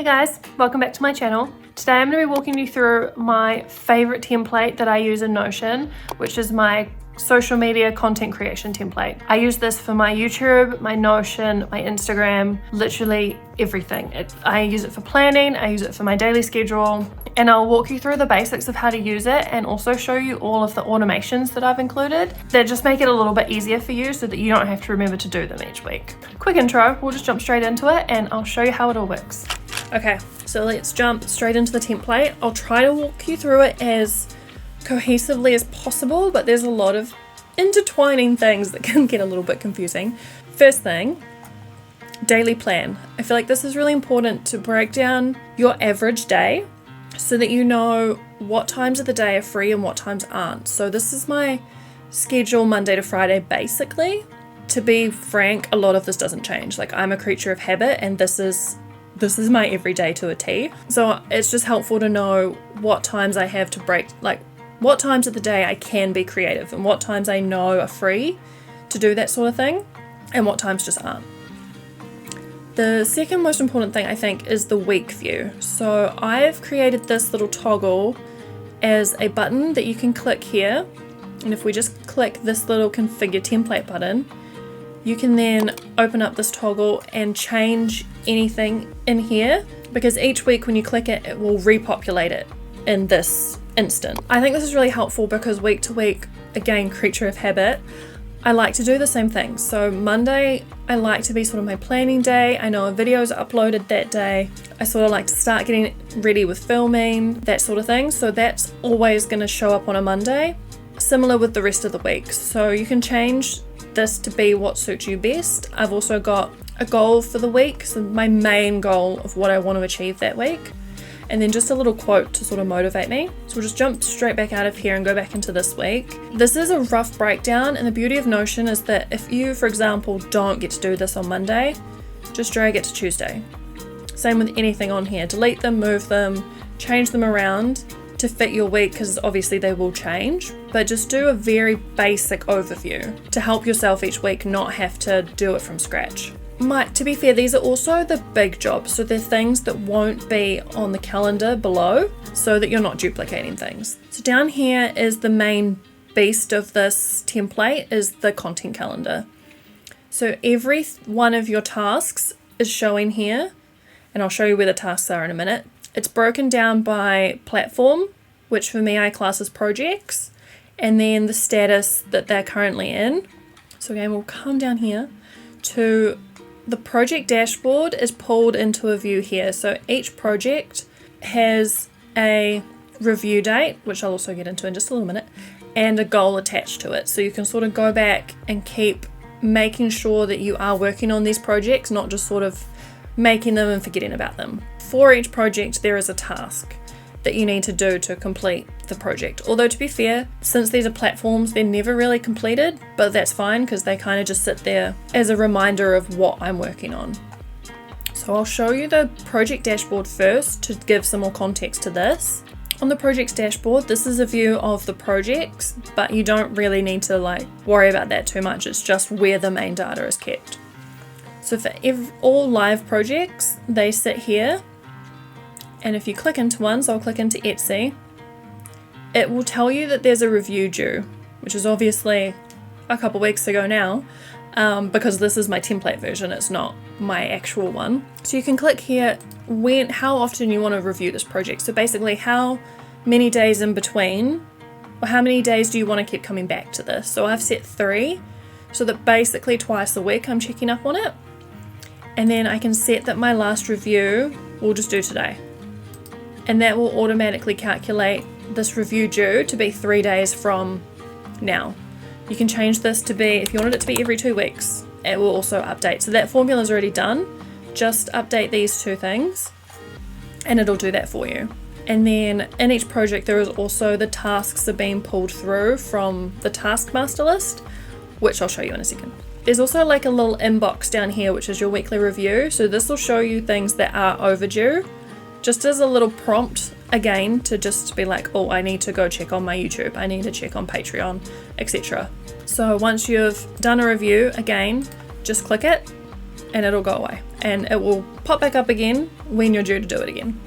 Hey guys, welcome back to my channel. Today I'm going to be walking you through my favorite template that I use in Notion, which is my social media content creation template. I use this for my YouTube, my Notion, my Instagram, literally everything. I use it for planning, I use it for my daily schedule, and I'll walk you through the basics of how to use it and also show you all of the automations that I've included that just make it a little bit easier for you so that you don't have to remember to do them each week. Quick intro, we'll just jump straight into it and I'll show you how it all works. Okay, so let's jump straight into the template. I'll try to walk you through it as cohesively as possible, but there's a lot of intertwining things that can get a little bit confusing. First thing, daily plan. I feel like this is really important to break down your average day so that you know what times of the day are free and what times aren't. So this is my schedule Monday to Friday basically. To be frank, a lot of this doesn't change. Like, I'm a creature of habit and this is my everyday to a T. So it's just helpful to know what times I have to break, like what times of the day I can be creative and what times I know are free to do that sort of thing and what times just aren't. The second most important thing I think is the week view. So I've created this little toggle as a button that you can click here. And if we just click this little configure template button, you can then open up this toggle and change anything in here, because each week when you click it, it will repopulate it in this instant. I think this is really helpful because week to week, again, creature of habit, I like to do the same thing. So Monday, I like to be sort of my planning day. I know a video is uploaded that day. I sort of like to start getting ready with filming, that sort of thing. So that's always going to show up on a Monday, similar with the rest of the week. So you can change this to be what suits you best. I've also got a goal for the week, so my main goal of what I want to achieve that week, and then just a little quote to sort of motivate me. So we'll just jump straight back out of here and go back into this week. This is a rough breakdown, and the beauty of Notion is that if you, for example, don't get to do this on Monday, just drag it to Tuesday. Same with anything on here. Delete them, move them, change them around to fit your week, because obviously they will change, but just do a very basic overview to help yourself each week not have to do it from scratch. To be fair, these are also the big jobs, so they're things that won't be on the calendar below so that you're not duplicating things. So down here is the main beast of this template, is the content calendar. So every one of your tasks is showing here, and I'll show you where the tasks are in a minute. It's broken down by platform, which for me I class as projects, and then the status that they're currently in. So again, we'll come down here to the project dashboard is pulled into a view here. So each project has a review date, which I'll also get into in just a little minute, and a goal attached to it. So you can sort of go back and keep making sure that you are working on these projects, not just sort of making them and forgetting about them. For each project, there is a task that you need to do to complete the project. Although to be fair, since these are platforms, they're never really completed, but that's fine because they kind of just sit there as a reminder of what I'm working on. So I'll show you the project dashboard first to give some more context to this. On the projects dashboard, this is a view of the projects, but you don't really need to worry about that too much. It's just where the main data is kept. So for all live projects, they sit here. And if you click into one, so I'll click into Etsy, it will tell you that there's a review due, which is obviously a couple weeks ago now, because this is my template version, it's not my actual one. So you can click here how often you want to review this project. So basically how many days in between, or how many days do you want to keep coming back to this? So I've set 3, so that basically twice a week I'm checking up on it. And then I can set that my last review will just do today. And that will automatically calculate this review due to be 3 days from now. You can change this to be, if you wanted it to be every 2 weeks, it will also update. So that formula is already done. Just update these 2 things and it'll do that for you. And then in each project, there is also the tasks are being pulled through from the taskmaster list, which I'll show you in a second. There's also like a little inbox down here, which is your weekly review. So this will show you things that are overdue, just as a little prompt, again, to just be like, oh, I need to go check on my YouTube, I need to check on Patreon, etc. So once you've done a review, again, just click it and it'll go away and it will pop back up again when you're due to do it again.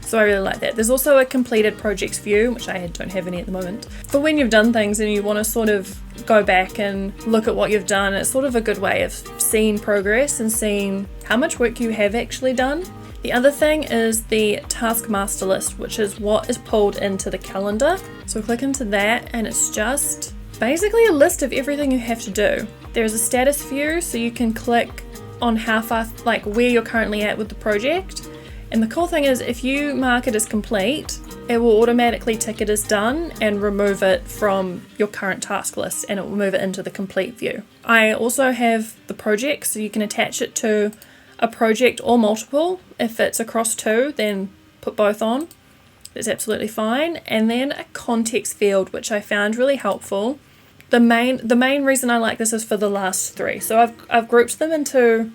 So I really like that. There's also a completed projects view, which I don't have any at the moment. For when you've done things and you want to sort of go back and look at what you've done, it's sort of a good way of seeing progress and seeing how much work you have actually done. The other thing is the task master list, which is what is pulled into the calendar. So click into that and it's just basically a list of everything you have to do. There's a status view, so you can click on how far, like where you're currently at with the project. And the cool thing is if you mark it as complete, it will automatically tick it as done and remove it from your current task list, and it will move it into the complete view. I also have the project, so you can attach it to a project or multiple. If it's across two, then put both on. That's absolutely fine. And then a context field, which I found really helpful. The main reason I like this is for the last three. So I've grouped them into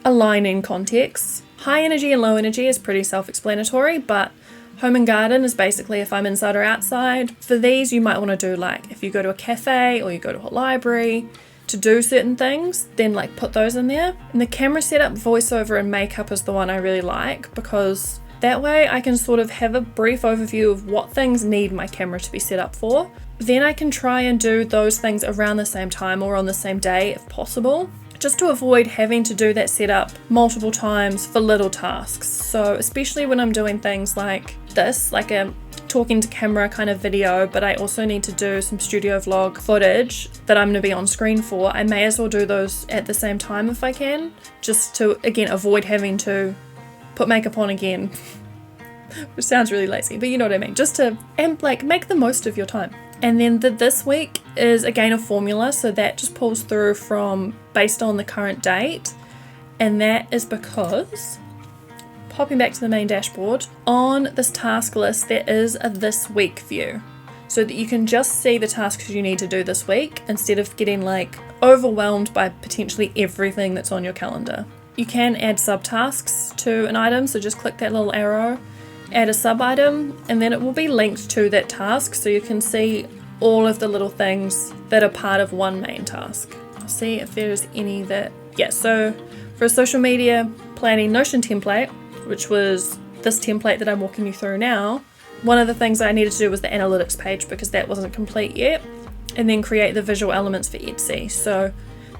aligning contexts. High energy and low energy is pretty self-explanatory, but home and garden is basically if I'm inside or outside. For these, you might want to do like if you go to a cafe or you go to a library to do certain things, then like put those in there. And the camera setup, voiceover and makeup is the one I really like, because that way I can sort of have a brief overview of what things need my camera to be set up for. Then I can try and do those things around the same time or on the same day if possible, just to avoid having to do that setup multiple times for little tasks. So especially when I'm doing things like this, like a talking to camera kind of video, but I also need to do some studio vlog footage that I'm going to be on screen for, I may as well do those at the same time if I can, just to again avoid having to put makeup on again, which sounds really lazy, but you know what I mean, just to like make the most of your time. And then this week is again a formula, so that just pulls through from based on the current date, and that is because, popping back to the main dashboard, on this task list there is a this week view, so that you can just see the tasks you need to do this week instead of getting like overwhelmed by potentially everything that's on your calendar. You can add subtasks to an item, so just click that little arrow, add a sub item, and then it will be linked to that task, so you can see all of the little things that are part of one main task. I'll see if there's any that, yeah, so for a social media planning Notion template, which was this template that I'm walking you through now, one of the things I needed to do was the analytics page because that wasn't complete yet, and then create the visual elements for Etsy. So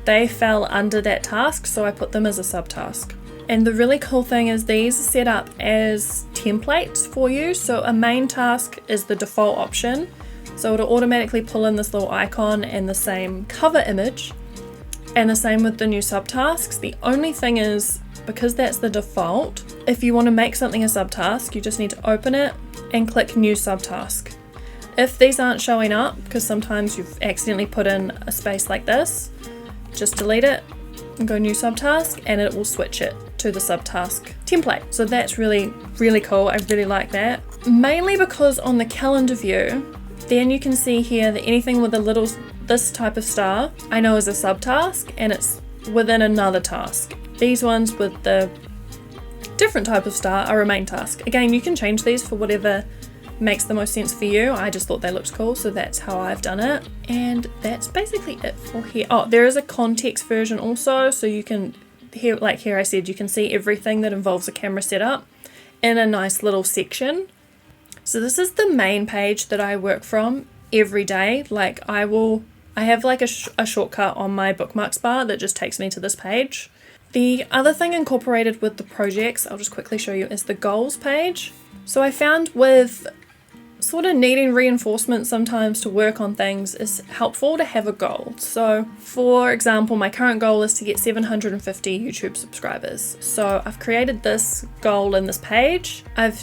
they fell under that task, so I put them as a subtask. And the really cool thing is these are set up as templates for you. So a main task is the default option. So it'll automatically pull in this little icon and the same cover image, and the same with the new subtasks. The only thing is, because that's the default, if you want to make something a subtask, you just need to open it and click new subtask. If these aren't showing up, because sometimes you've accidentally put in a space like this, just delete it and go new subtask, and it will switch it to the subtask template. So that's really, really cool. I really like that. Mainly because on the calendar view, then you can see here that anything with a little, this type of star, I know is a subtask, and it's within another task. These ones with the different type of star are a main task. Again, you can change these for whatever makes the most sense for you. I just thought they looked cool, so that's how I've done it. And that's basically it for here. Oh, there is a context version also, so you can, here, like here I said, you can see everything that involves a camera setup in a nice little section. So this is the main page that I work from every day. Like I have like a shortcut on my bookmarks bar that just takes me to this page. The other thing incorporated with the projects, I'll just quickly show you, is the goals page. So I found with sort of needing reinforcement sometimes to work on things, is helpful to have a goal. So for example, my current goal is to get 750 YouTube subscribers. So I've created this goal in this page. I've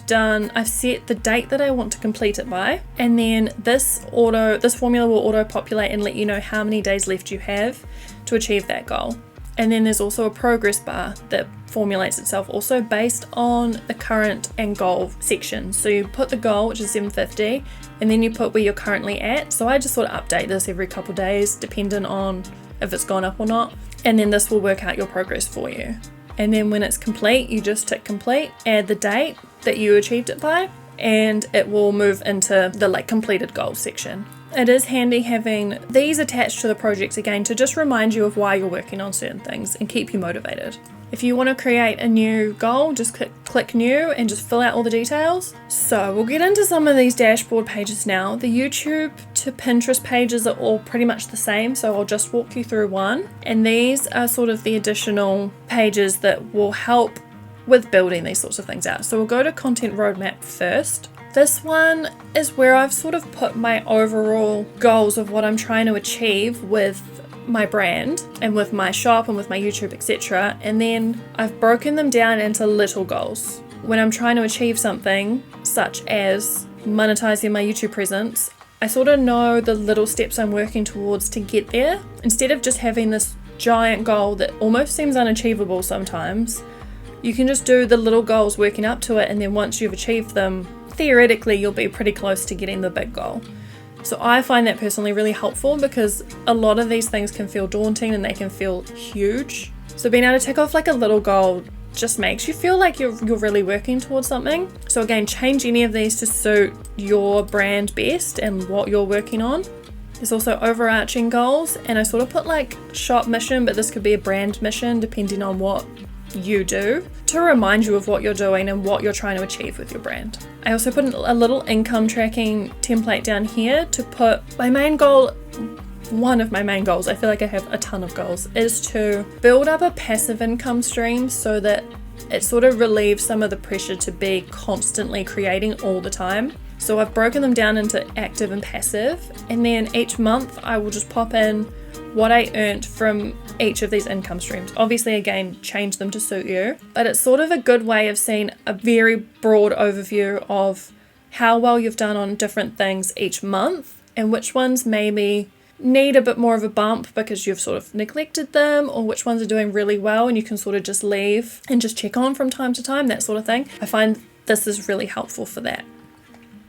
set the date that I want to complete it by, and then this formula will auto populate and let you know how many days left you have to achieve that goal. And then there's also a progress bar that formulates itself also based on the current and goal section. So you put the goal, which is 750, and then you put where you're currently at. So I just sort of update this every couple of days, depending on if it's gone up or not. And then this will work out your progress for you. And then when it's complete, you just tick complete, add the date that you achieved it by, and it will move into the like completed goals section. It is handy having these attached to the projects again to just remind you of why you're working on certain things and keep you motivated. If you want to create a new goal, just click new and just fill out all the details. So we'll get into some of these dashboard pages now. The YouTube to Pinterest pages are all pretty much the same, so I'll just walk you through one. And these are sort of the additional pages that will help with building these sorts of things out. So we'll go to content roadmap first. This one is where I've sort of put my overall goals of what I'm trying to achieve with my brand and with my shop and with my YouTube, etc. And then I've broken them down into little goals. When I'm trying to achieve something such as monetizing my YouTube presence, I sort of know the little steps I'm working towards to get there. Instead of just having this giant goal that almost seems unachievable sometimes, you can just do the little goals working up to it, and then once you've achieved them, theoretically you'll be pretty close to getting the big goal. So I find that personally really helpful because a lot of these things can feel daunting and they can feel huge. So being able to tick off like a little goal just makes you feel like you're really working towards something. So again, change any of these to suit your brand best and what you're working on. There's also overarching goals, and I sort of put like shop mission, but this could be a brand mission depending on what you do, to remind you of what you're doing and what you're trying to achieve with your brand. I also put a little income tracking template down here to put my main goal. One of my main goals, I feel like I have a ton of goals, is to build up a passive income stream so that it sort of relieves some of the pressure to be constantly creating all the time. So I've broken them down into active and passive, and then each month I will just pop in what I earned from each of these income streams. Obviously, again, change them to suit you, but it's sort of a good way of seeing a very broad overview of how well you've done on different things each month and which ones maybe need a bit more of a bump because you've sort of neglected them, or which ones are doing really well and you can sort of just leave and just check on from time to time, that sort of thing. I find this is really helpful for that.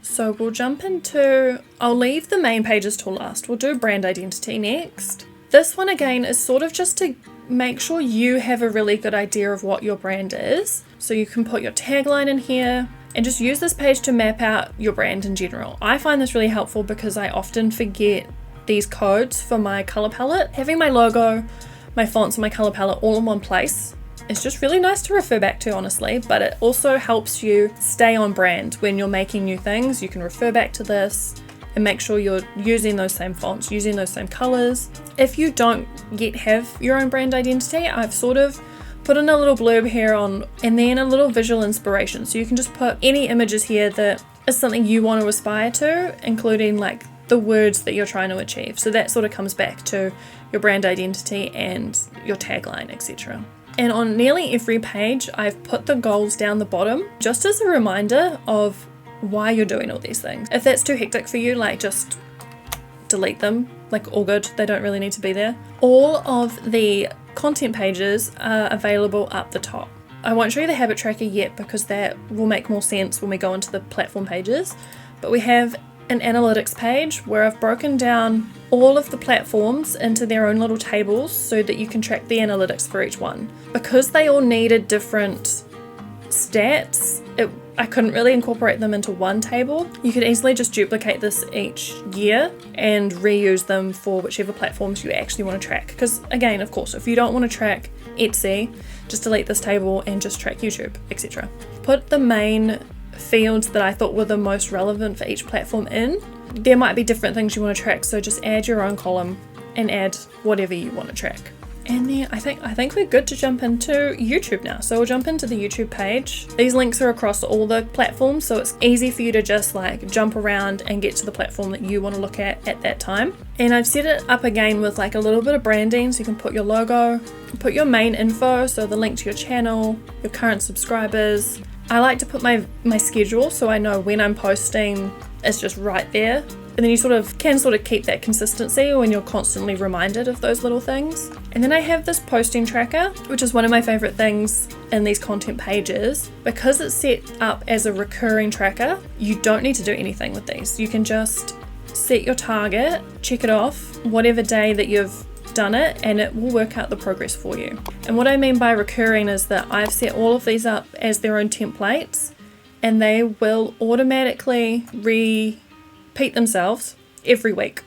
So we'll jump into, I'll leave the main pages till last. We'll do brand identity next. This one again is sort of just to make sure you have a really good idea of what your brand is. So you can put your tagline in here and just use this page to map out your brand in general. I find this really helpful because I often forget these codes for my color palette. Having my logo, my fonts, and my color palette all in one place is just really nice to refer back to, honestly, but it also helps you stay on brand when you're making new things. You can refer back to this and make sure you're using those same fonts, using those same colors. If you don't yet have your own brand identity, I've sort of put in a little blurb here on, and then a little visual inspiration. So you can just put any images here that is something you want to aspire to, including like the words that you're trying to achieve. So that sort of comes back to your brand identity and your tagline, etc. And on nearly every page, I've put the goals down the bottom, just as a reminder of why you're doing all these things. If that's too hectic for you, like just delete them, like all good, they don't really need to be there. All of the content pages are available up the top. I won't show you the habit tracker yet because that will make more sense when we go into the platform pages, but we have an analytics page where I've broken down all of the platforms into their own little tables so that you can track the analytics for each one. Because they all needed different stats, I couldn't really incorporate them into one table. You could easily just duplicate this each year and reuse them for whichever platforms you actually want to track. Because again, of course, if you don't want to track Etsy, just delete this table and just track YouTube, etc. Put the main fields that I thought were the most relevant for each platform in. There might be different things you want to track, so just add your own column and add whatever you want to track. And then I think we're good to jump into YouTube now. So we'll jump into the YouTube page. These links are across all the platforms, so it's easy for you to just like jump around and get to the platform that you want to look at that time. And I've set it up again with like a little bit of branding, so you can put your logo, put your main info, so the link to your channel, your current subscribers. I like to put my schedule so I know when I'm posting, it's just right there. And then you can keep that consistency when you're constantly reminded of those little things. And then I have this posting tracker, which is one of my favorite things in these content pages. Because it's set up as a recurring tracker, you don't need to do anything with these. You can just set your target, check it off, whatever day that you've done it, and it will work out the progress for you. And what I mean by recurring is that I've set all of these up as their own templates, and they will automatically repeat themselves every week.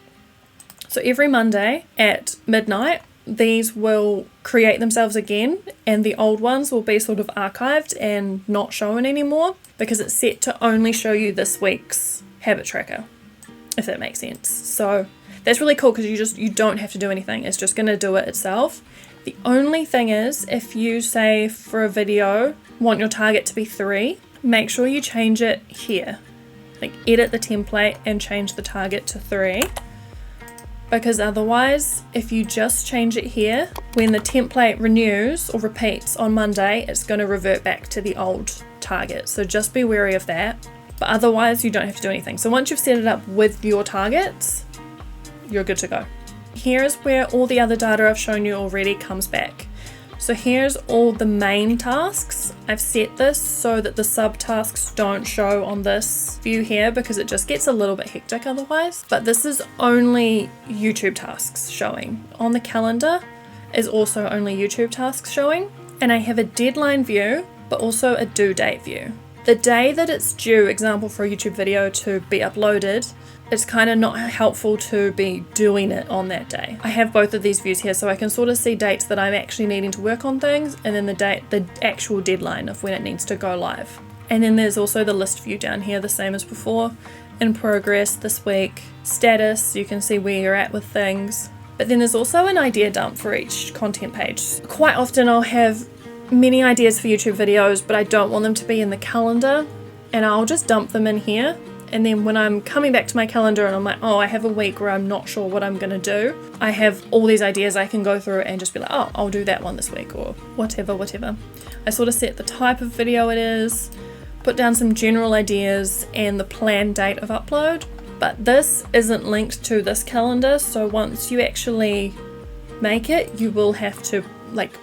So every Monday at midnight, these will create themselves again, and the old ones will be sort of archived and not shown anymore, because it's set to only show you this week's habit tracker, if that makes sense. So that's really cool, because you don't have to do anything. It's just going to do it itself. The only thing is, if you say for a video want your target to be 3, make sure you change it here. Like, edit the template and change the target to 3, because otherwise, if you just change it here, when the template renews or repeats on Monday, it's going to revert back to the old target. So just be wary of that. But otherwise, you don't have to do anything. So once you've set it up with your targets, you're good to go. Here's where all the other data I've shown you already comes back. So here's all the main tasks. I've set this so that the subtasks don't show on this view here, because it just gets a little bit hectic otherwise. But this is only YouTube tasks showing. On the calendar is also only YouTube tasks showing. And I have a deadline view, but also a due date view. The day that it's due, example for a YouTube video to be uploaded, it's kind of not helpful to be doing it on that day. I have both of these views here, so I can sort of see dates that I'm actually needing to work on things, and then the actual deadline of when it needs to go live. And then there's also the list view down here, the same as before. In progress this week, status, you can see where you're at with things. But then there's also an idea dump for each content page. Quite often I'll have many ideas for YouTube videos, but I don't want them to be in the calendar, and I'll just dump them in here. And then when I'm coming back to my calendar and I'm like, oh, I have a week where I'm not sure what I'm going to do, I have all these ideas I can go through and just be like, oh, I'll do that one this week, or whatever. I sort of set the type of video it is, put down some general ideas and the planned date of upload. But this isn't linked to this calendar, so once you actually make it, you will have to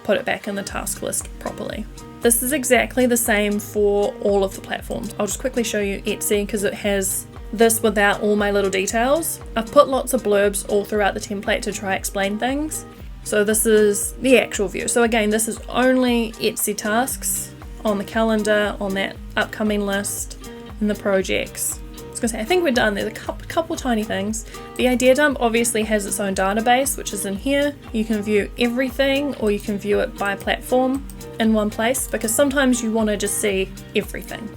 put it back in the task list properly. This is exactly the same for all of the platforms. I'll just quickly show you Etsy, because it has this without all my little details. I've put lots of blurbs all throughout the template to try explain things. So this is the actual view. So again, this is only Etsy tasks on the calendar, on that upcoming list, and the projects. I think we're done. There's a couple tiny things. The idea dump obviously has its own database, which is in here. You can view everything, or you can view it by platform in one place, because sometimes you want to just see everything,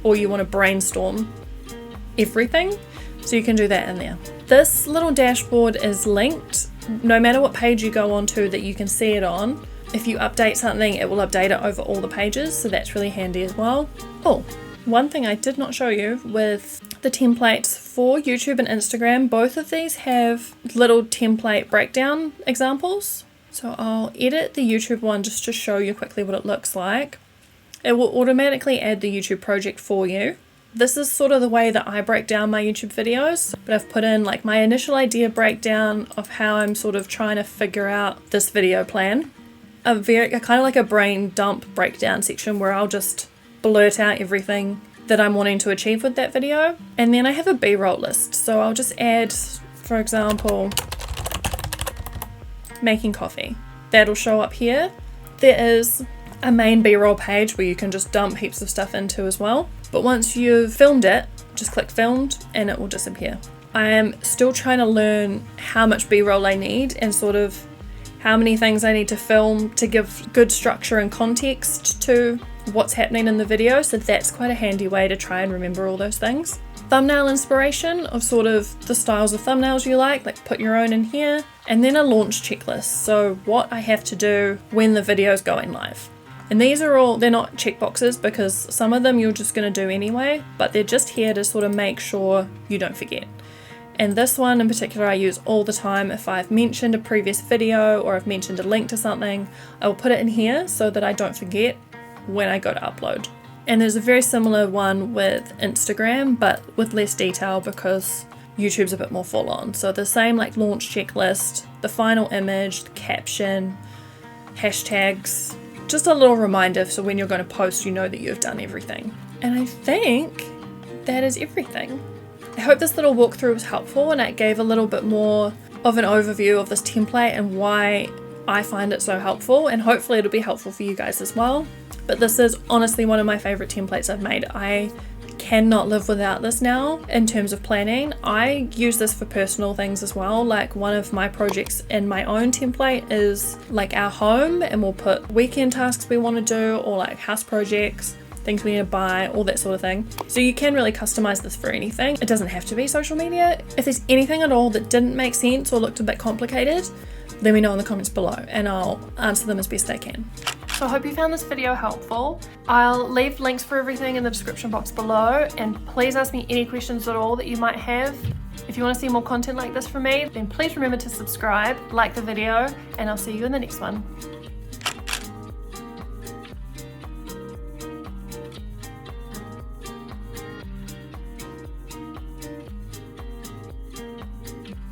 or you want to brainstorm everything, so you can do that in there. This little dashboard is linked no matter what page you go onto that you can see it on. If you update something, it will update it over all the pages, so that's really handy as well. Oh, one thing I did not show you with the templates for YouTube and Instagram, both of these have little template breakdown examples. So I'll edit the YouTube one just to show you quickly what it looks like. It will automatically add the YouTube project for you. This is sort of the way that I break down my YouTube videos, but I've put in my initial idea breakdown of how I'm sort of trying to figure out this video plan. A kind of like a brain dump breakdown section where I'll just blurt out everything that I'm wanting to achieve with that video. And then I have a BRoll list. So I'll just add, for example, making coffee. That'll show up here. There is a main BRoll page where you can just dump heaps of stuff into as well. But once you've filmed it, just click filmed and it will disappear. I am still trying to learn how much BRoll I need and sort of how many things I need to film to give good structure and context to what's happening in the video, so that's quite a handy way to try and remember all those things. Thumbnail inspiration of sort of the styles of thumbnails you like put your own in here, and then a launch checklist, so what I have to do when the video is going live. And these are all, they're not checkboxes because some of them you're just going to do anyway, but they're just here to sort of make sure you don't forget. And this one in particular I use all the time. If I've mentioned a previous video or I've mentioned a link to something, I will put it in here so that I don't forget when I go to upload. And there's a very similar one with Instagram, but with less detail because YouTube's a bit more full on. So the same launch checklist, the final image, the caption, hashtags, just a little reminder so when you're going to post you know that you've done everything. And I think that is everything. I hope this little walkthrough was helpful and it gave a little bit more of an overview of this template and why I find it so helpful, and hopefully it'll be helpful for you guys as well. But this is honestly one of my favorite templates I've made. I cannot live without this now in terms of planning. I use this for personal things as well. Like one of my projects in my own template is like our home, and we'll put weekend tasks we want to do, or like house projects, things we need to buy, all that sort of thing. So you can really customize this for anything. It doesn't have to be social media. If there's anything at all that didn't make sense or looked a bit complicated, let me know in the comments below and I'll answer them as best I can. So I hope you found this video helpful. I'll leave links for everything in the description box below, and please ask me any questions at all that you might have. If you want to see more content like this from me, then please remember to subscribe, like the video, and I'll see you in the next one.